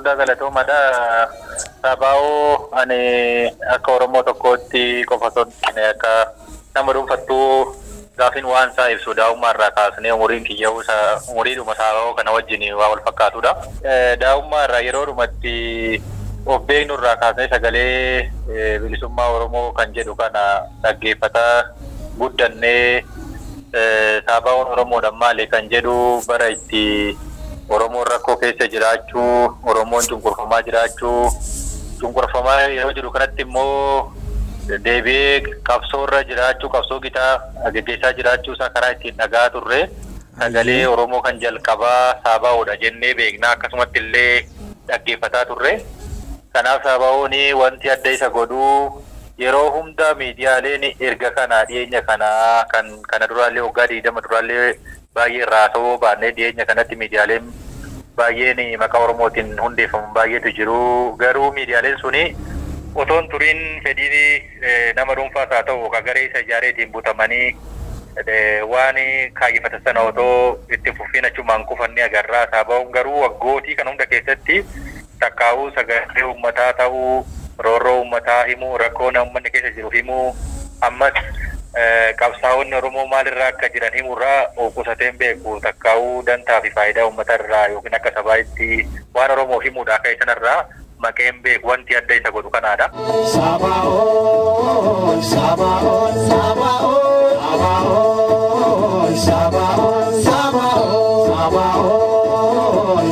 guddaa galatoomada sabaa'oo ani akka Oromoo tokkootti qofa soddine akka nama dhuunfattuu gaafin waan isaa ibsu daa'ummaarraa kaasnee umuriin kiyya'uusa umuriidhuma sabaa'oo kana wajjin waa wal fakkaatudha. Daa'ummaarraa yeroo dhumatti of beeknurraa kaasnee sagalee bilisummaa Oromoo kan jedhu kana dhaggeeffataa guddannee sabaa'oon Oromoodhaan maali kan jedhu bara itti Oromoon rakkoo keessa jiraachuu, Oromoon cunqurfamaa jiraachuu, cunqurfamaa yeroo jiru kanatti immoo deebi'ee qabsoorra jiraachuu, qabsoo gitaa gaggeessaa jiraachuu isaa karaa ittiin dhagaa turre sagalee Oromoo kan jalqabaa sabaa'oodha jennee beeknaa akkasumatti illee dhaggeeffataa turre. Kanaaf sabaa'oon wanti adda isa godhuu yeroo hunda miidiyaaleen erga kana dhiyeenya kana duraallee waggaa 20 duraallee baay'ee raasoo baannee dhiyeenya kanatti miidiyaaleen baay'een maqaa Oromootiin hundeeffaman baay'eetu jiru. Garuu miidiyaaleen suni otoon turiin fedhii nama dhuunfaas haa ta'u garee isa ijaareetiin butamanii waan kaayyeffatan sana otoo itti fufiin achumaan kufanii agarraa. Sabaa'oon garuu waggootii kana hunda keessatti takkaa'uu sagalee uummataa ta'uu, roorroo uummataa himuu, rakkoo uummanni keessa jiru himuu, ammas qabsaa'onni Oromoo maalirraa akka jiran himurraa qusateen beeku takkaa'uu dantaa fi faayidaa uummatarraa yookiin akka sabaa'itti waan Oromoo himuudha akka isanirraa maqeen beeku wanti adda isa godhu kanaadha. Sabaa'oon, Sabaa'oon, Sabaa'oon, Sabaa'oon, Sabaa'oon, Sabaa'oon,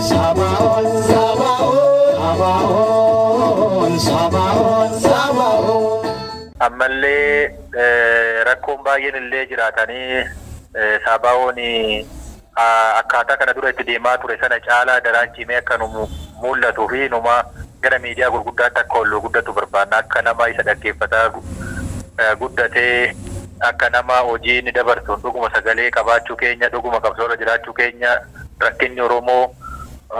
Sabaa'oon, Sabaa'oon, Sabaa'oon, Sabaa'oon, Sabaa'oon. Ammallee rakkoon baay'een illee jiraatanii sabaa'oon akkaataa kana dura itti deemaa ture sana caalaa daraan cimee akka nu mul'atuu fi numa gara miidiyaa gurguddaatti akka olluu guddatu barbaanna. Akka nama isa dhaggeeffataa guddatee akka nama hojii inni dabarsu dhuguma sagalee qabaachuu keenya, dhuguma qabsoorra jiraachuu keenya, rakkinni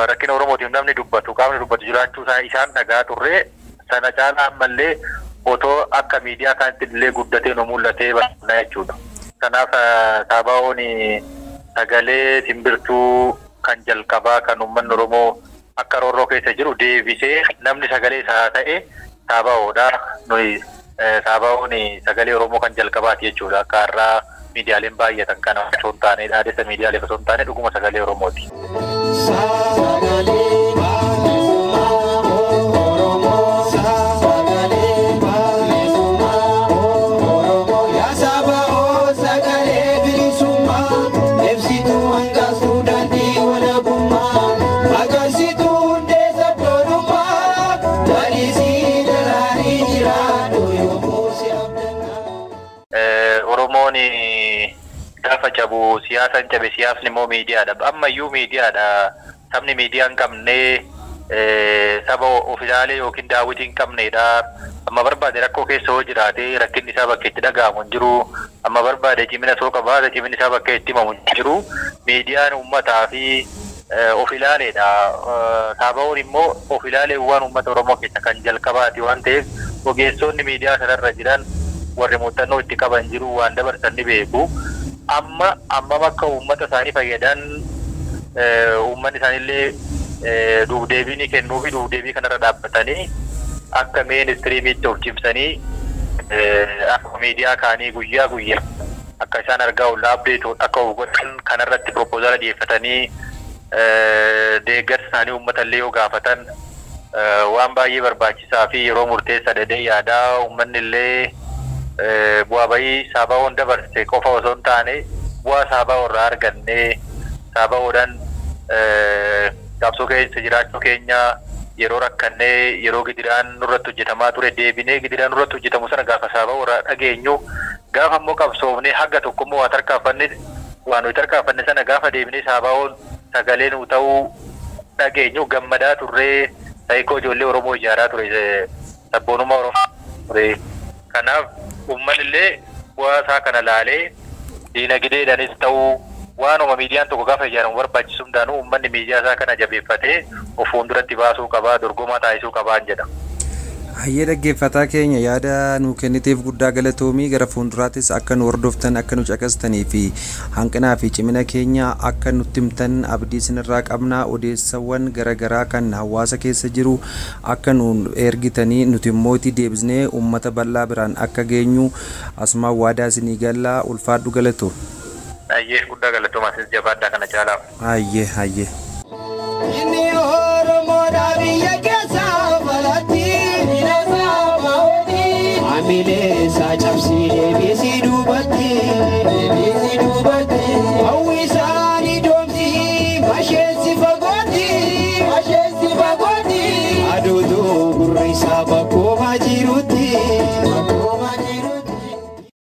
rakkina Oromootiin namni dubbatu qaamni dubbatu jiraachuu isaan dhagaa turre sana caalaa ammallee otoo akka miidiyaa kanatti illee guddatee nu mul'atee barbaanna jechuudha. Kanaaf sabaa'oon sagalee simbirtuu kan jalqabaa kan uummanni Oromoo akka roorroo keessa jiru deebisee namni sagalee isaa ta'e sabaa'oodha. Nuyi sabaa'oon sagalee Oromoo kan jalqabaati jechuudha. Akka har'aa miidiyaaleen baay'atan kana osoo hin taane dhaadessa miidiyaalee osoo hin taane dhuguma sagalee Oromooti. Oromoon gaafa cabu siyaasaan cabe siyaasni immoo miidiyaadha. Ammayyuu miidiyaadha. Sabni miidiyaa hin qabne saba ofiisaalee yookiin daawwitii hin qabnedha. Amma barbaade rakkoo keessa hoo jiraate rakkinni isaa bakka itti dhaga'amu hin jiru. Amma barbaade cimina soo qabaate ciminni isaa bakka itti himamu hin jiru. Miidiyaan uummataa fi ofiilaaleedha. Sabaa'oon immoo ofiilaalee waan uummata Oromoo keessa kan jalqabaati waan ta'eef ogeessonni miidiyaa sanarra jiran warri muuxannoo itti qaban jiru waan dabarsan ni beeku. Amma akka uummata isaanii fayyadan uummanni isaaniillee duubdeebii ni kennuu fi duubdeebii kanarra dhaabbatanii akka meenistriimiitti of cimsanii akka miidiyaa kaanii guyyaa akka isaan argaa ollaa abdeetu akka godhan kanarratti propoozaala dhiyeeffatanii deeggarsa isaanii uummatallee yoo gaafatan waan baay'ee barbaachisaa fi yeroo murteessaa dhedhee yaadaa uummanni illee bu'aa bayii sabaa'oon dabarse qofa osoo hin taane bu'aa sabaa'oo irraa argannee sabaa'oodhaan qabsoo keessa jiraachuu keenya yeroo rakkannee yeroo gidiraan nurratti hojjetamaa ture deebinee gidiraan nurratti hojjetamu sana gaafa sabaa'oo irraa dhageenyu gaafa immoo qabsoofnee haga tokko immoo waan nuyi tarkaanfanne sana gaafa deebinee sabaa'oon sagalee nuu ta'uu dhageenyu gammadaa turree saayikoo ijoollee Oromoo ijaaraa ture sabboonummaa Oromoo ture. Kanaaf uummanni illee bu'aa isaa kana laalee diinagdeedhaanis ta'uu waanuma miidiyaan tokko gaafa ijaaramu barbaachisu hundaanuu uummanni miidiyaa isaa kana jabeeffatee of fuulduratti baasuu qabaa, dorgomaa taasisuu qabaan jedha. Hayyee dhaggeeffataa keenya yaada nuu kenniteef guddaa galatoomii gara fuulduraattis akka nu hordoftan akka nu caqastanii fi hanqinaa fi cimina keenya akka nutti himtan abdii isinirraa qabna. Odeessawwan garaagaraa kan hawaasa keessa jiru akka nu ergitanii nuti immoo itti deebisnee uummata bal'aa biraan akka geenyu asumaan waadaa isinii galla. Ulfaadhu galatoo. Hayyee guddaa galatoomaa sinis jabaadhaa kana caalaa. Hayyee hayyee. Inni Oromoodhaa biyya keessa falatti. Amile sa chapsi deebisi dubatti awwisani domsi masheesi fagoti adudu gurrisa bakkoma jirutti.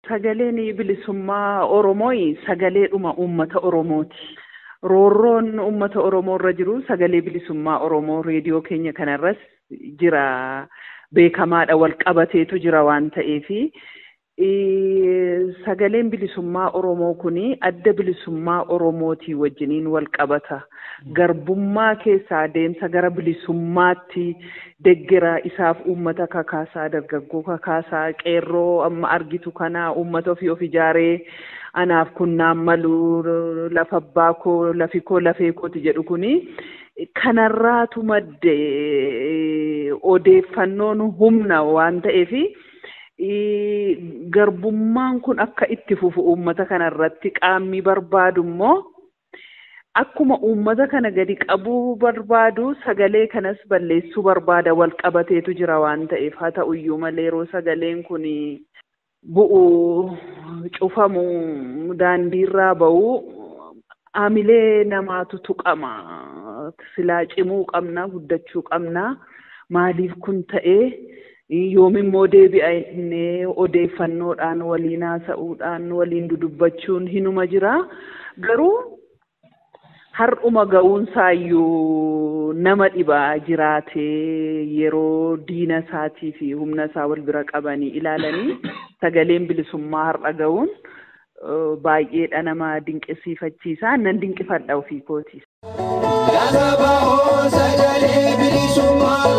Sagaleen bilisummaa Oromooyi sagaleedhuma uummata Oromooti. Roorroon uummata Oromoo irra jiru sagalee bilisummaa Oromoo reediyoo keenya kanarras jira. Beekamaadha wal qabateetu jira waan ta'eefi sagaleen bilisummaa Oromoo kuni adda bilisummaa Oromootii wajjiniin wal qabata. Garbummaa keessaa deemsa gara bilisummaatti deggera isaaf uummata kakaasaa dargaggoo kakaasaa qeerroo amma argitu kana uummata ofii of ijaaree anaaf kunnaan malu lafa abbaa koo lafi koo lafee kooti jedhu kuni. Kanarraatu madde odeeffannoon humna waan ta'eefi garbummaan kun akka itti fufu uummata kanarratti qaamni barbaadu immoo akkuma uummata kana gadi qabuu barbaadu sagalee kanas balleessuu barbaada wal qabateetu jira waan ta'eef haa ta'uyyuu malee yeroo sagaleen kun bu'u cufamu daandiirraa ba'u amilee namaatu tuqama. Silaa cimuu qabna guddachuu qabna maaliif kun ta'ee yoomimmoo deebi'annee odeeffannoodhaan waliin haasa'uudhaan waliin dudubbachuun hinuma jira garuu har'uma ga'uunsaayyuu nama dhibaa jiraatee yeroo diina isaatii fi humna isaa wal bira qabanii ilaalanii sagaleen bilisummaa har'a ga'uun baay'eedha nama dinqisiifachiisa nan dinqifadha ofii kootiis. Yaasaba'oo sagalee bilisummaa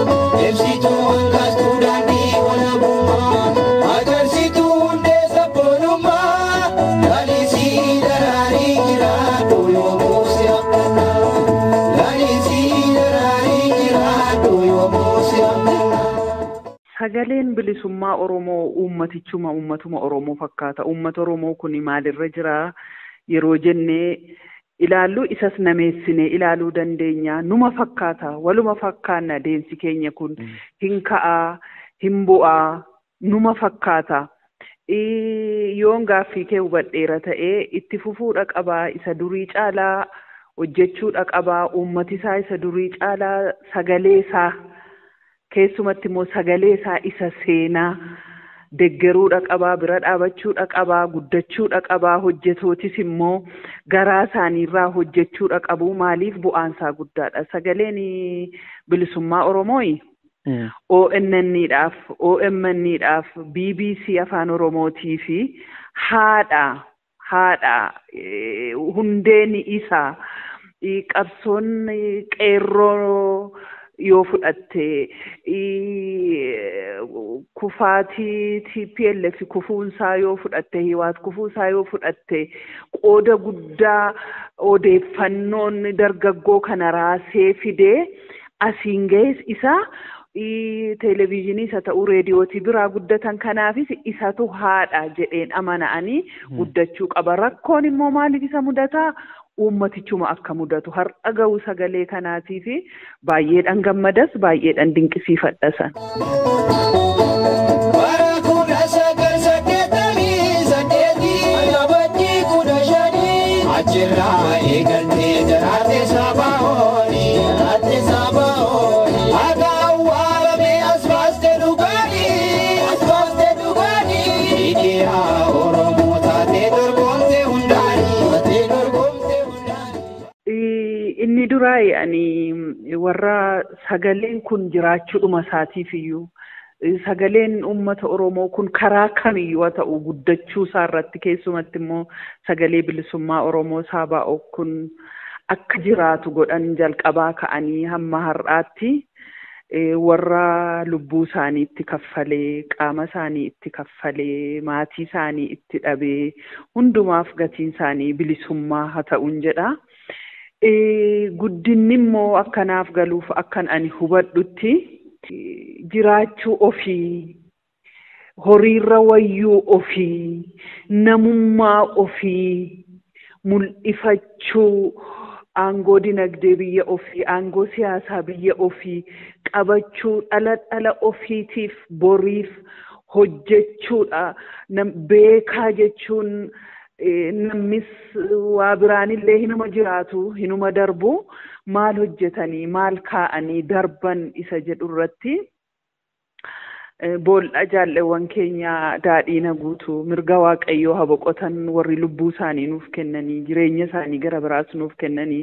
ibsituu hanqastuu daandii walabummaa agarsiituu hundee sabboonummaa lalisii daraarii jiraadhu yoomuu si abdanna lalisii daraarii jiraadhu yoomuu si abdanna. Sagaleen bilisummaa Oromoo uummatichuma uummatuma Oromoo fakkaata. Uummata Oromoo kun maalirra jira yeroo jennee ilaallu isas nameessine ilaaluu dandeenya. Numa fakkaata waluma fakkaanna deemsi keenya kun hin ka'aa hin bu'aa numa fakkaata. Yoon gaaffii kee hubadheera ta'ee itti fufuudha qabaa isa durii caalaa hojjechuudha qabaa uummati isaa isa durii caalaa sagalee isaa keessumatti immoo sagalee isaa isa seenaa deggeruudha qabaa bira dhaabachuudha qabaa guddachuudha qabaa hojjetootis immoo garaa isaaniirraa hojjechuudha qabu maaliif bu'aansaa guddaadha sagaleen bilisummaa Oromooyi ONN'dhaaf OMN'dhaaf BBC afaan Oromootii fi haadha hundeen isaa qabsoon qeerroo yoo fudhatte kufaatii TPLF kufuunsaa yoo fudhatte hiwaat kufuusaa yoo fudhatte qooda guddaa odeeffannoon dargaggoo kana raasee fidee asiin ga'es isa televiiziinii isa ta'uu reediyootii biraa guddatan kanaafis isatu haadha jedheen amana'anii guddachuu qaba. Rakkoon immoo maaliif isa mudataa? Uummatichuma akka mudatu har'a ga'u sagalee kanaatii fi baay'eedhaan gammadas baay'eedhaan dinqisiifadhasan. Ajirraa eegaltee jaraatee sabaa'ooni jaraatee sabaa'ooni akka awwaalamee as baastee dhugaanii dhiiraa Oromoo taatee dorgomtee hundaanii. Inni duraa ani warra sagaleen kun jiraachuudhuma isaatiif iyyuu sagaleen uummata Oromoo kun karaa kamiyyuu haa ta'u guddachuu isaa irratti keessumatti immoo sagalee bilisummaa Oromoo Sabaa'oo kun akka jiraatu godhan jalqabaa ka'anii hamma har'aatti warra lubbuu isaanii itti kaffalee qaama isaanii itti kaffalee maatii isaanii itti dhabee hundumaaf gatiin isaanii bilisummaa haa ta'uun jedha. Guddinni immoo akkanaaf galuuf akkan ani hubadhutti jiraachuu ofii horiirra wayyuu ofii namummaa ofii mul'ifachuu aangoo dinagdee biyya ofii aangoo siyaasaa biyya ofii qabachuu dhala ofiitiif boriif hojjechuudha. Beekaa jechuun namnis waa biraanillee hinuma jiraatu hinuma darbu maal hojjetanii maal kaa'anii darban isa jedhu irratti boolla jaalleewwan keenya daadhiina guutu mirga waaqayyoo haa boqotan warri lubbuu isaanii nuuf kennanii jireenya isaanii gara biraas nuuf kennanii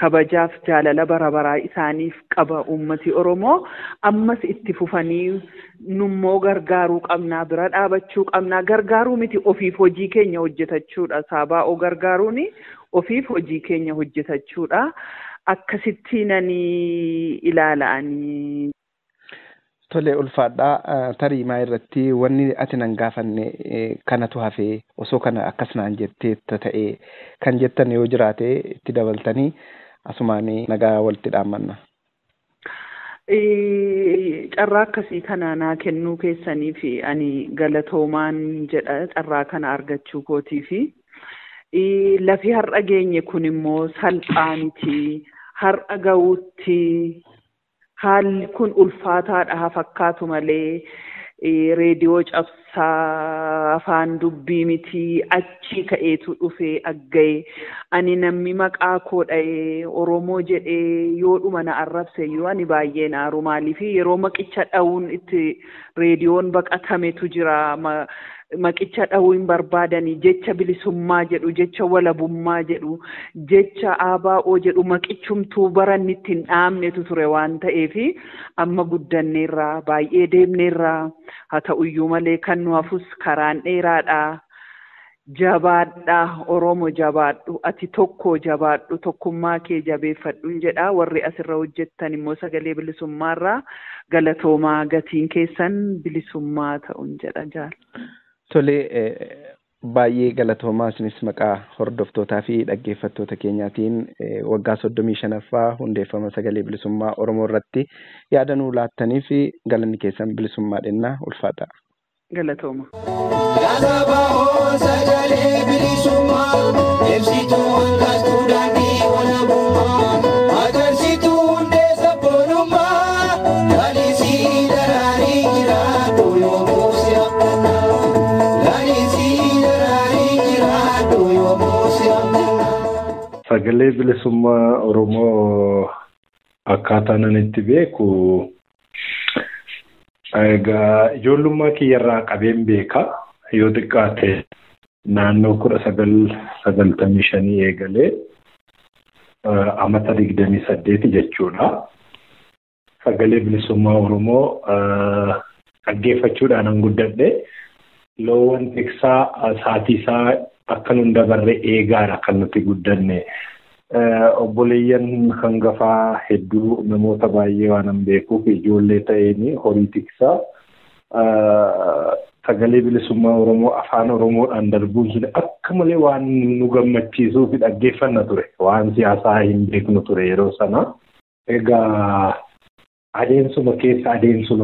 kabajaaf jaalala bara baraa isaaniif qaba uummati Oromoo ammas itti fufanii nummoo gargaaruu qabnaa bira dhaabachuu qabnaa gargaaruu miti ofiif hojii keenya hojjetachuudha saabaa'oo gargaaruuni ofiif hojii keenya hojjetachuudha akkasittiin ani ilaala'anii. Tole ulfaadhaa tarii maa irratti wanni ati nan gaafanne kanatu hafee osoo kana akkasnaan jettee ta'ee kan jettan yoo jiraate itti dabaltanii asumaan nagaa walitti dhaammanna. Carraa akkasii kana naa kennuu keessanii fi ani galatoomaan jedha carraa kana argachuu kootii fi lafi har'a geenye kun immoo salphaa miti har'a ga'uutti. Haalli kun ulfaataadha haa fakkaatu malee reediyoo cabsaa afaan dubbii miti achii ka'eetu dhufee agga'e ani namni maqaa koo dha'ee Oromoo jedhee yoo dhuma na arrabse yoo ani baay'ee naaru maaliif yeroo maqicha dha'uun itti reediyoon baqatametu jira maqicha dha'uu hin barbaadanii jecha bilisummaa jedhu jecha walabummaa jedhu jecha ABO jedhu maqichumtuu baranni ittiin dhaamnetu ture waan ta'eef amma guddanneerraa baay'ee deemneerraa haa ta'uyyuu malee kan nu hafus karaan dheeraadha jabaadha Oromoo jabaadhu ati tokko jabaadhu tokkummaa kee jabeeffadhu jedha warri asirra hojjettan immoo sagalee bilisummaarraa galatoomaa gatiin keessan bilisummaa ta'uun jedha jaal. Tole baay'ee galatoomaa isinis maqaa hordoftootaa fi dhaggeeffattoota keenyaatiin waggaa 35ffaa hundeeffama sagalee bilisummaa Oromoo irratti yaada nuu laattanii fi galanni keessan bilisummaa dhennaa ulfaata. Galatooma. Yaasaba'oo sagalee bilisummaa ibsituu hanqatuu daandii walabummaa agarsiituu hundee sabboonummaa lalisii daraarii jiraatu yoomuu si abdannaa lalisii daraarii jiraatu yoomuu si abdannaa. Sagalee bilisummaa Oromoo akkaataa nan itti beeku egaa ijoollummaa kiyyarraa qabeen beeka yoo xiqqaate naannoo 1995 eegalee amata 28 jechuudha. Sagalee bilisummaa Oromoo dhaggeeffachuudhaan guddadhe loowwan tiksaa saatiisaa akka nun dabarre eegaadha kan nuti guddanne. Obboleeyyan hangafaa hedduu namoota baay'ee waan beekuuf ijoollee ta'een horii tiksaa sagalee bilisummaa Oromoo afaan Oromoodhaan darbuun sun akka malee waan nu gammachiisuu fi dhaggeeffanna ture waan siyaasaa hin beeknu ture yeroo sana. Egaa adeemsuma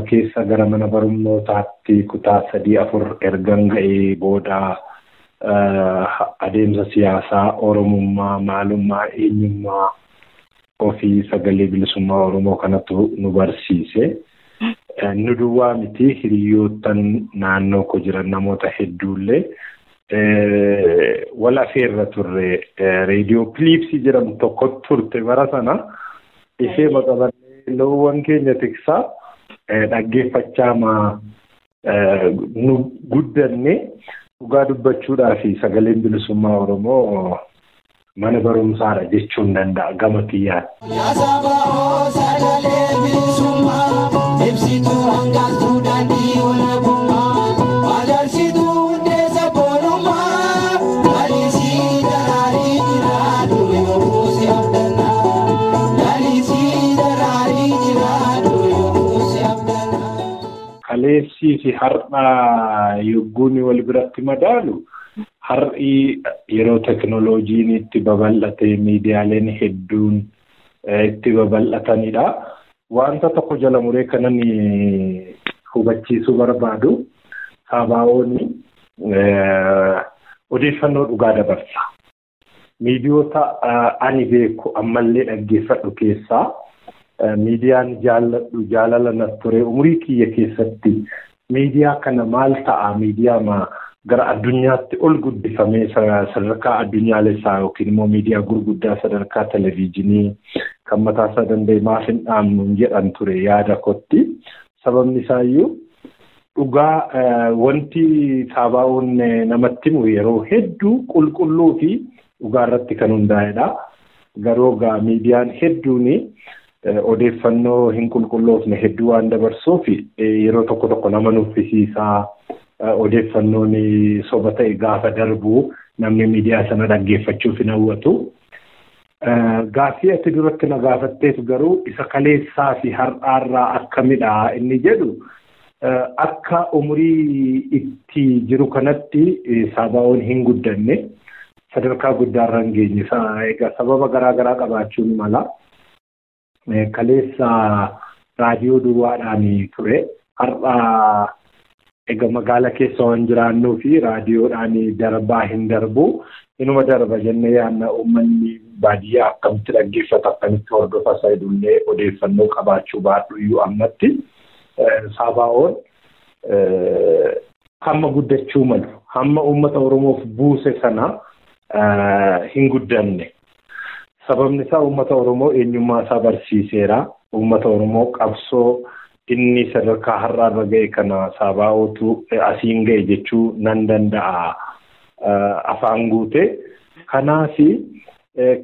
keessa gara mana barnootaatti kutaa 3-4 ergan ga'ee booda adeemsa siyaasaa Oromummaa maalummaa eenyummaa ofii sagalee bilisummaa Oromoo kanatu nu barsiise. Nu duwwaa miti hiriyoottan naannoo koo jiran namoota hedduullee wal afeerra turre reediyoo Philiipsii jedhamu tokko turte bara sana ishee maqabannee loowwan keenya tiksaa dhaggeeffachaa nu guddanne. Dhugaa dubbachuudhaa fi sagaleen bilisummaa Oromoo mana barumsaadha jechuun danda'a gama kiyyaan. Yaasaba'oo sagalee bilisummaa ibsituu hanqatuu daandii walabummaa agarsiituu hundee sabboonummaa lalisii daraarii jiraatu yoomuu si abdannaa lalisii daraarii jiraatu yoomuu kaleessii fi har'a yogguun wal biratti madaalu har'i yeroo teknooloojiin itti babal'ate miidiyaaleen hedduun itti babal'atanidha. Wanta tokko jala muree kanan hubachiisuu barbaadu Saabaa'oon odeeffannoo dhugaa dabarsa. Miidiyoota ani beeku ammallee dhaggeeffadhu keessaa miidiyaan jaalala na ture umurii kiyya keessatti miidiyaa kana maal ta'a miidiyaa gara addunyaatti ol guddifamee sadarkaa addunyaalessaa yookiin immoo miidiyaa gurguddaa sadarkaa televiizinii kan mataasaa danda'e maaf hin dhaamnu jedhan ture yaada kotti. Sababni isaayyuu dhugaa wanti Saabaa'oon namatti himu yeroo hedduu qulqulluu fi dhugaa irratti kan hundaa'edha. Garuu miidiyaan hedduun odeeffannoo hin qulqulloofne hedduu waan dabarsuuf yeroo tokko tokko nama nuffisiisaa odeeffannoon soba ta'e gaafa darbu namni miidiyaa sana dhaggeeffachuuf hin hawwatu. Gaaffii ati duratti na gaafatteef garuu isa kaleessaa fi har'aarraa akkamidha inni jedhu akka umurii itti jiru kanatti Saabaa'oon hin guddanne sadarkaa guddaarra hin geenye. Egaa sababa garaagaraa qabaachuun mala. Kaleessa raadiyoo duwwaadhaan ture har'a egaa magaala keessa waan jiraannuu fi raadiyoodhaan darbaa hin darbu inuma darba jennee yaadna uummanni baadiyyaa akkamitti dhaggeeffata akkamitti hordofa saayidullee odeeffannoo qabaachuu baadhu iyyuu ammatti Saabaa'oon hamma guddachuu malu hamma uummata Oromoof buuse sana hin guddanne. Sababni isaa uummata Oromoo eenyummaa isaa barsiiseera. Uummata Oromoo qabsoo inni sadarkaa har'aarra ga'e kana Saabaa'ootu asiin ga'e jechuu nan danda'a afaan guute. Kanaaf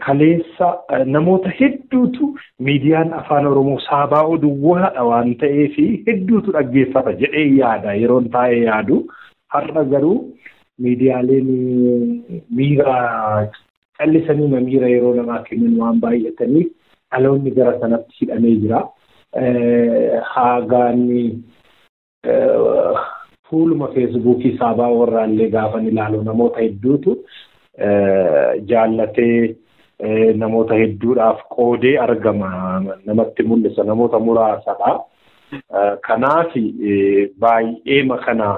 kaleessa namoota hedduutu miidiyaan afaan Oromoo Saabaa'oo duwwaadha waan ta'eef hedduutu dhaggeeffata jedhee yaada yeroon taa'ee yaadu. Har'a garuu miidiyaaleen miira callisanii miira yeroo namaa kennan waan baay'ataniif dhaloonni gara sanatti hidhamee jira. Haagaan fuuluma feesbuukii Saabaa'oo irraallee gaafa ilaalu namoota hedduutu jaallatee namoota hedduudhaaf qoodee argama namatti mul'isa namoota muraasadha. Kanaaf baay'ee makana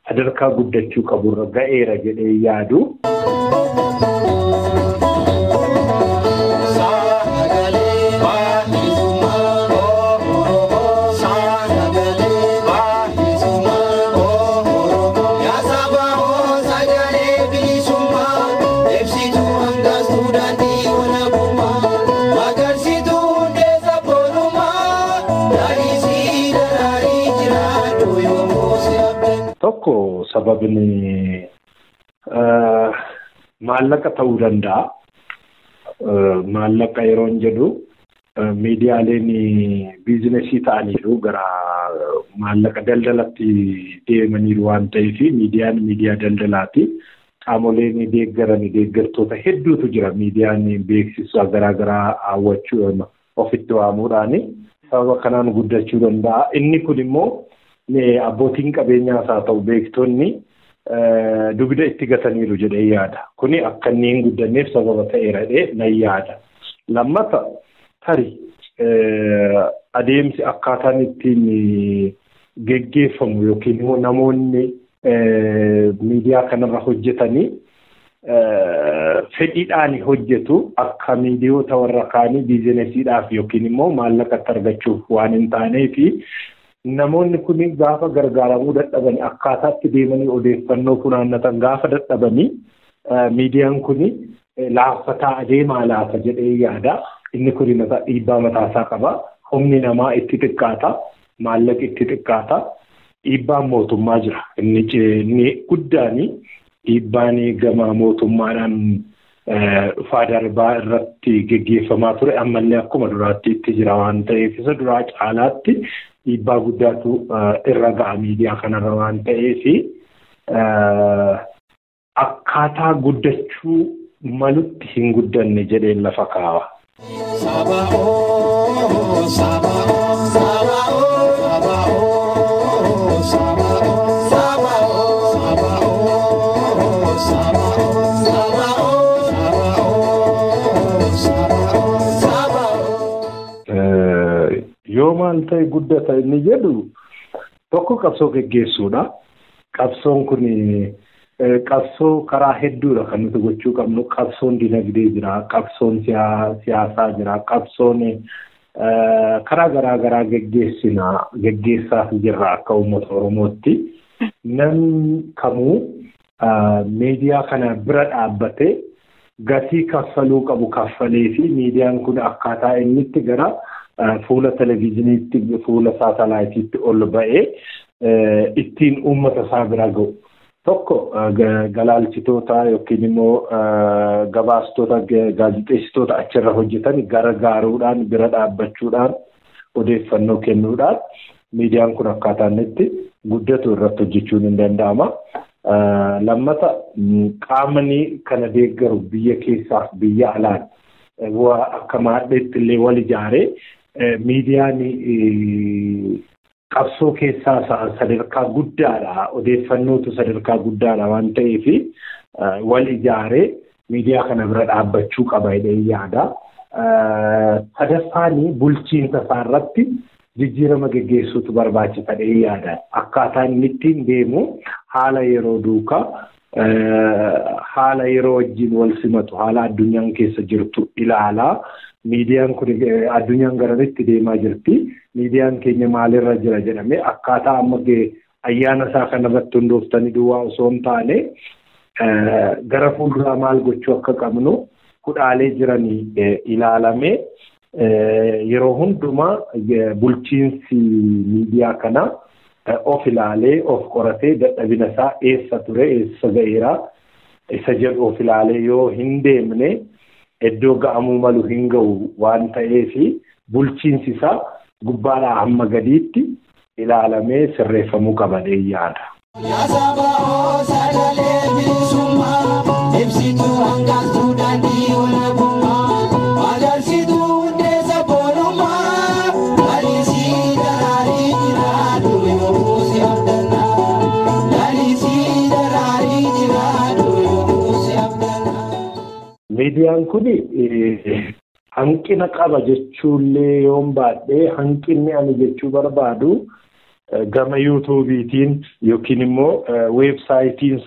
sadarkaa guddachuu qaburra ga'eera jedhee yaadu. Tokko sababni maallaqa ta'uu danda'a. Maallaqa yeroo jedhu miidiyaaleen biizinesii ta'aniiru gara maallaqa daldalatti deemaniiru waan ta'eef miidiyaan miidiyaa daldalaati. Qaamoleen deeggartoota hedduutu jira miidiyaan beeksisa garaagaraa hawwachuu ofitti waamuudhaan sababa kanaan guddachuu danda'a. Inni kun immoo abbootiin qabeenyaas haa ta'u beektonni dugda itti gataniiru jedhee yaada. Kuni akka inni hin guddanneef sababa ta'eera jedhee nan yaada. Lammata tarii adeemsi akkaataan ittiin geggeeffamu yookiin immoo namoonni miidiyaa kanarra hojjetanii fedhiidhaan hojjetu akka miidiyoota warra kaanii biizinesiidhaaf yookiin immoo maallaqatti argachuuf waan hin taaneefi namoonni kun gaafa gargaaramuu dadhabanii akkaataatti deemanii odeeffannoo funaannatan gaafa dadhabanii miidiyaan kun laaffataa adeemaa laata jedhee yaada. Inni kun dhiibbaa mataasaa qaba. Humni namaa itti xiqqaata. Maallaqi itti xiqqaata. Dhiibbaan mootummaa jira. Inni guddaan dhiibbaan gama mootummaadhaan dhufaa darbaa irratti geggeeffamaa ture ammallee akkuma duraatti itti jira waan ta'eef isa duraa caalaatti dhiibbaa guddaatu irra ga'a miidiyaa kanarra waan ta'eef akkaataa guddachuu malutti hin guddanne jedheen lafa kaawa. Saabaa'oo, Saabaa'oo, Saabaa'oo, Saabaa'oo, Yoo maal ta'e guddata inni jedhu tokko qabsoo geggeessuudha. Qabsoon kun qabsoo karaa hedduudha kan nuti gochuu qabnu. Qabsoon dinagdee jira, qabsoon siyaasaa jira, qabsoon karaa garaa geggeessaaf jirra akka uummata Oromootti. Namni kamuu miidiyaa kana bira dhaabbatee gatii kaffaluu qabu kaffalee fi miidiyaan kun akkaataa inni itti gara fuula televezyiiniitti fuula saatalaayitiitti ol ba'ee ittiin uummata isaa bira ga'u. Tokko galaalchitoota yookiin immoo gabaastoota gaazexeessitoota achirra hojjetan gargaaruudhaan bira dhaabbachuudhaan odeeffannoo kennuudhaan miidiyaan kun akkaataa inni itti guddatu irratti hojjechuun hin danda'ama. Lammata qaamni kana deeggaru biyya keessaaf biyya alaan akka maadheetti illee wal ijaaree miidiyaan qabsoo keessaa sadarkaa guddaadha. Odeeffannootu sadarkaa guddaadha waan ta'eef wal ijaaree miidiyaa kana bira dhaabbachuu qaba jedhee yaada. Sadaffaan bulchiinsa isaa irratti jijjiirama geggeessuutu barbaachisa jedhee yaada. Akkaataa inni ittiin deemu haala yeroo duukaa haala yeroo wajjin wal simatu haala addunyaan keessa jirtu ilaalaa. Miidiyaan kun addunyaan garamitti deemaa jirti. Miidiyaan keenya maalirra jira jedhamee akkaataa amma ayyaana isaa kanarratti hundooftanii duwwaa osoo hin taane gara fuulduraa maal gochuu akka qabnu kudhaalee jiranii ilaalamee yeroo hundumaa bulchiinsi miidiyaa kana of ilaalee of qoratee dadhabina isaa eessa ture eessa ga'eera isa jedhu of ilaalee yoo hin deemne iddoo ga'amuu malu hin ga'u waan ta'eef bulchiinsi isaa gubbaadhaa hamma gadiitti ilaalamee sirreeffamuu qaba jedhee yaada. Miidiyaan kun hanqina qaba jechuullee yoon baadhee hanqinni ani jechuu barbaadu gama yuutuubiitiin yookiin immoo weebsaayitiin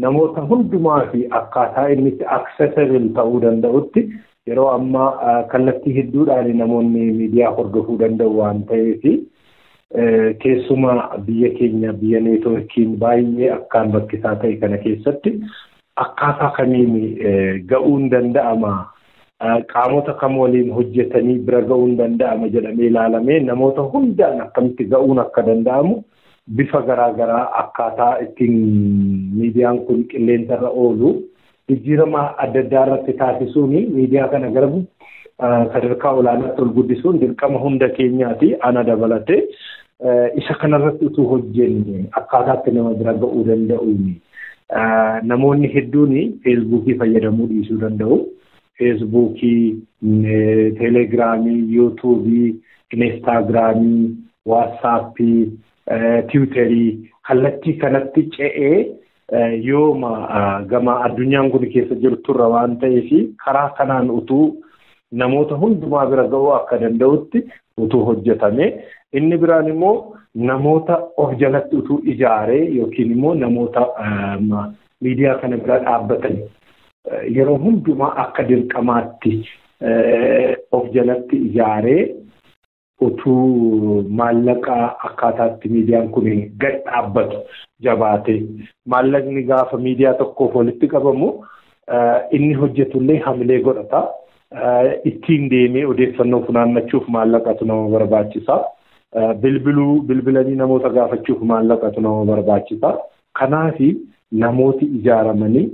namoota hundumaa fi akkaataa inni itti accessible ta'uu danda'utti yeroo ammaa kallattii hedduudhaan namoonni miidiyaa hordofuu danda'u waan ta'eef keessumaa biyya keenya biyya neetwoorkiin baay'ee akkaan bakkisaa ta'e kana keessatti akkaataa kamiin ga'uun danda'ama qaamota kam waliin hojjetanii bira ga'uun danda'ama jedhamee ilaalamee namoota hundaan akkamitti ga'uun akka danda'amu bifa garaagaraa akkaataa ittiin miidiyaan kun qilleensarra oolu jijjiirama adda addaa irratti taasisuun miidiyaa kana gara sadarkaa olaanaatti ol guddisuun dirqama hunda keenyaati ana dabalatee isa kanarratti utuu hojjenne akkaataatti nama bira ga'uu danda'uuni. Namoonni hedduun feesbuukii fayyadamuu dhiisuu danda'u. Feesbuukii, teelegiraamii, yuutuubii, inistaagiraamii, waatsaappii, tiwuterii kallattii kanatti ce'ee yooma gama addunyaan kun keessa jirturra waan ta'eef karaa kanaan utuu namoota hundumaa bira ga'uu akka danda'utti utuu hojjetame. Inni biraan immoo namoota of jalatti utuu ijaaree yookiin immoo namoota miidiyaa kana bira dhaabbatan yeroo hundumaa akka dirqamaatti of jalatti ijaaree utuu maallaqa akkaataatti miidiyaan kun gad dhaabbatu jabaate maallaqni gaafa miidiyaa tokkoof walitti qabamu inni hojjetullee hamilee godhata ittiin deemee odeeffannoo funaannachuuf maallaqatu nama barbaachisa. Bilbilanii namoota gaafachuuf maallaqatu nama barbaachisa. Kanaaf namooti ijaaramanii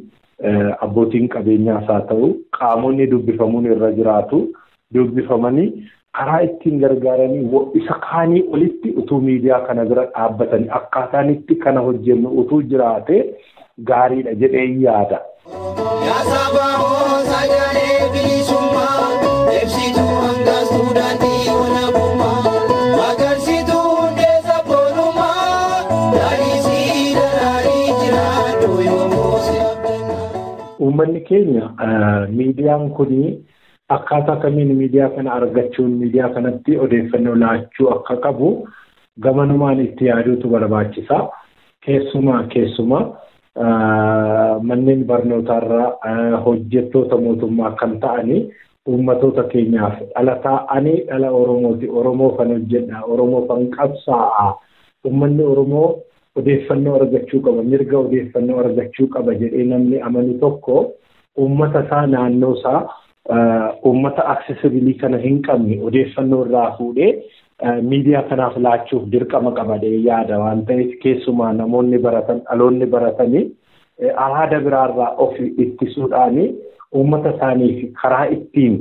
abbootiin qabeenyaas haa ta'u qaamonni dubbifamuun irra jiraatu dubbifamanii karaa ittiin gargaaranii isa kaanii olitti utuu miidiyaa kana bira dhaabbatanii akkaataan itti kana hojjennu utuu jiraate gaariidha jedhee yaada. uummanni keenya miidiyaan kuni akkaataa kamiin miidiyaa kana argachuun miidiyaa kanatti odeeffannoo laachuu akka qabu gamanumaan itti yaaduutu barbaachisa. Keessumaa manneen barnootaarraa hojjettoota mootummaa kan ta'anii uummatoota keenyaaf dhalataa ani dhala Oromooti. Oromoo kan hojjedha. Oromoo kan qabsaa'a. Uummanni Oromoo odeeffannoo argachuu qaba. Mirga odeeffannoo argachuu qaba jedhee namni amanu tokko uummata isaa naannoo isaa uummata accessibility kana hin qabne odeeffannoo irraa fuudhee miidiyaa kanaaf laachuuf dirqama qabadee yaada waan ta'eef keessumaa namoonni baratan dhaloonni baratanii aadaa biraarraa of ittisuudhaanii uummata isaaniif karaa ittiin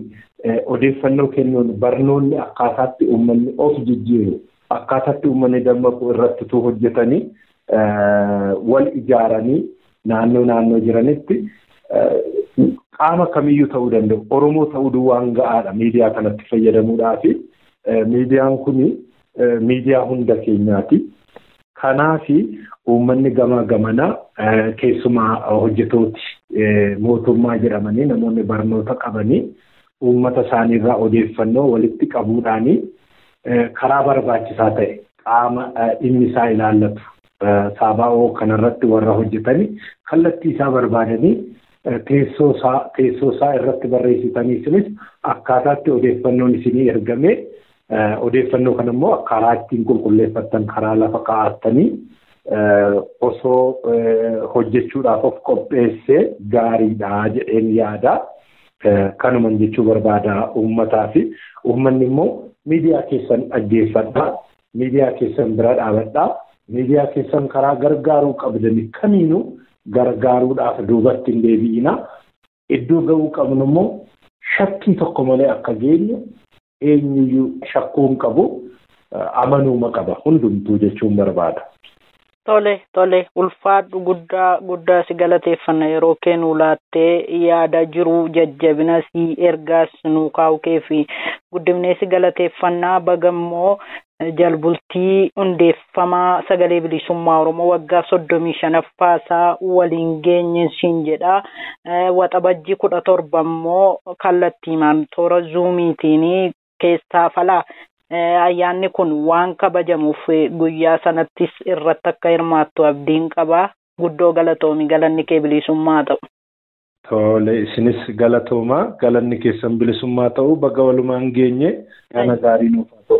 odeeffannoo kennuun barnoonni akkaataatti uummanni of jijjiiru akkaataatti uummanni dammaqu irratti hojjetanii wal ijaaranii naannoo jiranitti qaama kamiyyuu ta'uu danda'u. Oromoo ta'uu waan ga'aadha miidiyaa kanatti fayyadamuudhaafi. Miidiyaan kuni miidiyaa hunda keenyaati. Kanaafi uummanni gamanaa keessumaa hojjetooti mootummaa jedhamanii namoonni barnoota qabanii uummata isaaniirraa odeeffannoo walitti qabuudhaanii karaa barbaachisaa ta'e qaama dhimmi isaa ilaallatu saaba'oo kanarratti warra hojjetanii kallattii isaa barbaadanii teessoo isaa irratti barreessitanii isinis akkaataatti odeeffannoon isinii ergame odeeffannoo kana immoo karaa ittiin qulqulleeffattan karaa lafa kaa'attanii osoo hojjechuudhaaf of qopheessee gaariidha jedheen yaada. Kanuman jechuu barbaada uummataa fi uummanni immoo miidiyaa keessan dhaggeeffadhaa, miidiyaa keessan bira dhaabadhaa, miidiyaa keessan karaa gargaaruu qabdanii kamiinuu gargaaruudhaaf duubatti hin deebi'ina. Iddoo ga'uu qabnu immoo shakkii tokko malee akka geenyu eenyuyyuu shakkuun qabu amanuuma qaba hundumtuu jechuun barbaada. Tole ulfaadhu guddaa si galateeffanna yeroo kennu laattee yaada jiru jajjabina si ergaas nu kaa'uu fi guddifnee si galateeffannaa bagammoo jalbultii hundeeffamaa sagalee bilisummaa Oromoo waggaa 35ffaasaa waliin geenye siin jedha. Waxabajjii 17 immoo kallattiimaan toora zuumiitiin keessaa falaa ayyaanni kun waan kabajamuuf guyyaa sanattis irratti akka hirmaattu abdiin qaba. Guddoo galatoomi galanni kee bilisummaa ta'u. Tole isinis galatoomaa galanni keessan bilisummaa ta'u baga walumaan geenye kana gaarii nuuf haa ta'u.